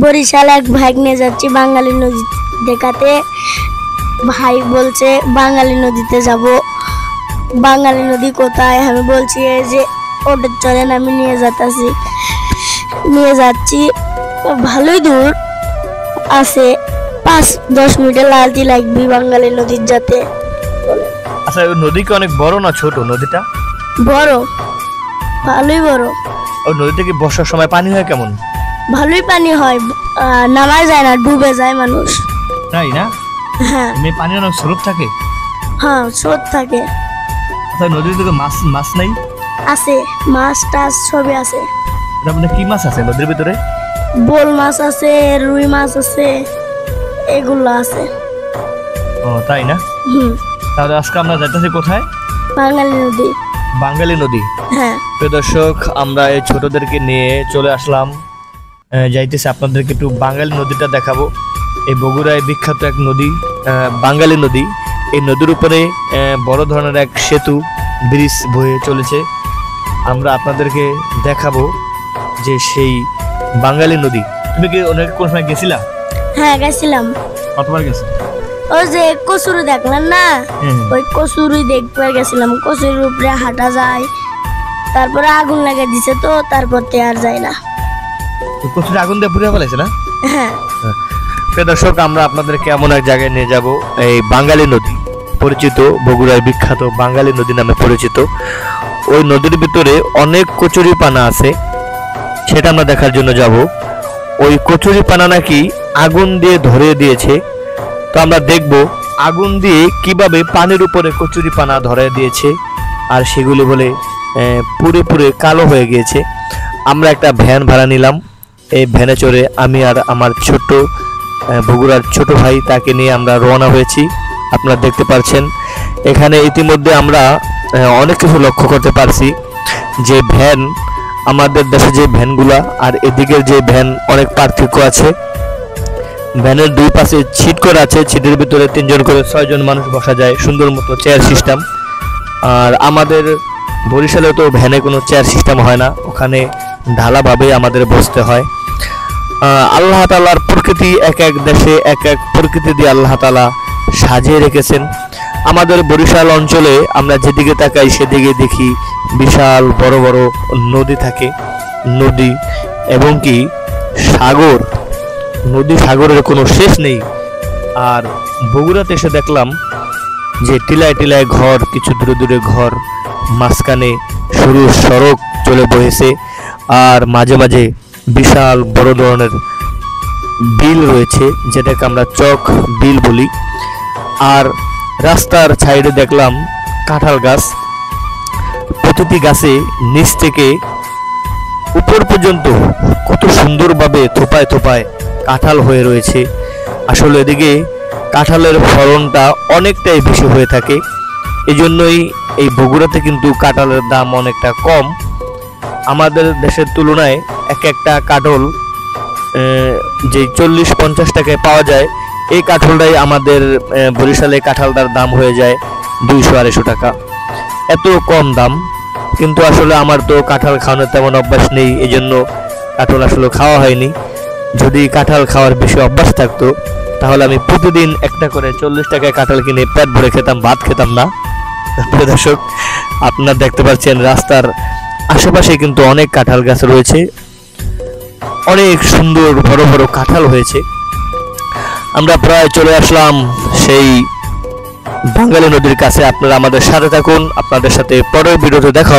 বরিশাল এক ভাই নিয়ে যাচ্ছি বাঙালি নদী দেখাতে। ভাই বলছে বাঙালি নদীতে যাব। বাঙালি নদী কোথায়? আমি বলছি এই যে ওটা চলেন, আমি নিয়ে যাচ্ছি। ভালোই দূর আছে, 5-10 মিনিটের লালতি লাগবে বাঙালি নদীর যাতে। আচ্ছা, ওই নদী কি অনেক বড় না ছোট? নদীটা বড়, ভালোই বড়। ওই নদীতে কি বর্ষার সময় পানি হয় কেমন? ভালোই পানি হয়, নামা যায় না, ডুবে যায় মানুষ। তাই না? হ্যাঁ পানি অনেক স্রোত থাকে। হ্যাঁ, স্রোত থাকে। আচ্ছা, নদীতে মাছ নাই? আছে, মাছ টাছ সবই আছে। মানে কি মাছ আছে নদীর ভিতরে? বোল মাছ আছে, রুই মাছ আছে, এগুলো আছে। ও তাই না? তাহলে আজকে আমরা যাইতেছি কোথায়? বাঙালি নদী। বাঙালি নদী। হ্যাঁ প্রিয় দর্শক, আমরা এই ছোটদেরকে নিয়ে চলে আসলাম, যাইতেছি আপনাদেরকে একটু বাঙালি নদীটা দেখাবো। এই বগুড়ায় বিখ্যাত এক নদী বাঙালি নদী। এই নদীর উপরে বড় ধরনের এক সেতু ব্রিজ বয়ে চলেছে। আমরা আপনাদেরকে দেখাবো যে সেই বাঙালি নদী। তুমি কি অনেক কোন সময় গেছিলা? হ্যাঁ গেছিলাম। কতবার গেছো? ওই যে কচুরি দেখলেন না, ওই কচুরি দেখবার গেছিলাম। কচুরির উপরে হাঁটা যায়, তারপরে আগুন লাগে দিছে, তো তারপর আর যায় না। কচুরি আগুন দিয়ে পুড়ে ফেলেছে না? হ্যাঁ। প্রিয় দর্শক, আমরা আপনাদেরকে এমন এক জায়গায় নিয়ে যাব, এই বাঙালি নদী পরিচিত, বগুড়ার বিখ্যাত বাঙালি নদী নামে পরিচিত। ওই নদীর ভিতরে অনেক কচুরি পানা আছে, সেটা আমরা দেখার জন্য যাব। ওই কচুরি পানা নাকি আগুন দিয়ে ধরিয়ে দিয়েছে। তো আমরা দেখব আগুন দিয়ে কিভাবে পানির উপরে কচুরি পানা ধরিয়ে দিয়েছে, আর সেগুলি বলে পুরে পুরে কালো হয়ে গিয়েছে। আমরা একটা ভ্যান ভাড়া নিলাম। এই ভ্যানে চড়ে আমি আর আমার ছোট বগুড়ার ছোট ভাই, তাকে নিয়ে আমরা রওনা হয়েছি। আপনারা দেখতে পাচ্ছেন এখানে ইতিমধ্যে আমরা অনেক কিছু লক্ষ্য করতে পারছি। যে ভ্যান, আমাদের দেশে যে ভ্যানগুলা আর এদিকের যে ভ্যান, অনেক পার্থক্য আছে। ভ্যানের দুই পাশে ছিট করে আছে, ছিটের ভিতরে 3 জন করে 6 জন মানুষ বসা যায়, সুন্দর মতো চেয়ার সিস্টেম। আর আমাদের বরিশালে তো ভ্যানে কোনো চেয়ার সিস্টেম হয় না, ওখানে ঢালাভাবে আমাদের বসতে হয়। আল্লাহ তাআলার প্রকৃতি, এক এক দেশে এক এক প্রকৃতি দিয়ে আল্লাহ তাআলা সাজিয়ে রেখেছেন। আমাদের বরিশাল অঞ্চলে আমরা যেদিকে তাকাই সেদিকে দেখি বিশাল বড় বড় নদী থাকে, নদী এবং কি সাগর। নদী সাগরের কোনো শেষ নেই। আর বগুড়াতে এসে দেখলাম যে টিলায় টিলায় ঘর, কিছু দূরে দূরে ঘর, মাঝখানে সরু সড়ক চলে বয়েছে, আর মাঝে মাঝে বিশাল বড় ধরনের বিল রয়েছে, যেটাকে আমরা চক বিল বলি। আর রাস্তার সাইডে দেখলাম কাঁঠাল গাছ। প্রতিটি গাছে নিচ থেকে উপর পর্যন্ত কত সুন্দরভাবে থোপায় থোপায় কাঁঠাল হয়ে রয়েছে। আসলে এদিকে কাঁঠালের ফলনটা অনেকটাই বেশি হয়ে থাকে, এজন্যই এই বগুড়াতে কিন্তু কাঁঠালের দাম অনেকটা কম। আমাদের দেশের তুলনায় এক একটা কাঁঠাল যে 40-50 টাকায় পাওয়া যায়, এই কাঁঠালটাই আমাদের বরিশালে কাঁঠালটার দাম হয়ে যায় 200-250 টাকা। এত কম দাম। কিন্তু আসলে আমার তো কাঁঠাল খাওয়ানোর তেমন অভ্যাস নেই, এই জন্য কাঁঠাল আসলে খাওয়া হয়নি। যদি কাঁঠাল খাওয়ার বেশি অভ্যাস থাকতো তাহলে আমি প্রতিদিন একটা করে 40 টাকায় কাঁঠাল কিনে পেট ভরে খেতাম, ভাত খেতাম না। প্রিয় দর্শক, আপনারা দেখতে পাচ্ছেন রাস্তার আশেপাশে কিন্তু অনেক কাঁঠাল গাছ রয়েছে, অনেক সুন্দর বড় বড় কাঁঠাল হয়েছে। আমরা প্রায় চলে আসলাম সেই বাঙালি নদীর কাছে। আপনারা আমাদের সাথে থাকুন, আপনাদের সাথে পরের ভিডিওতে দেখা হবে।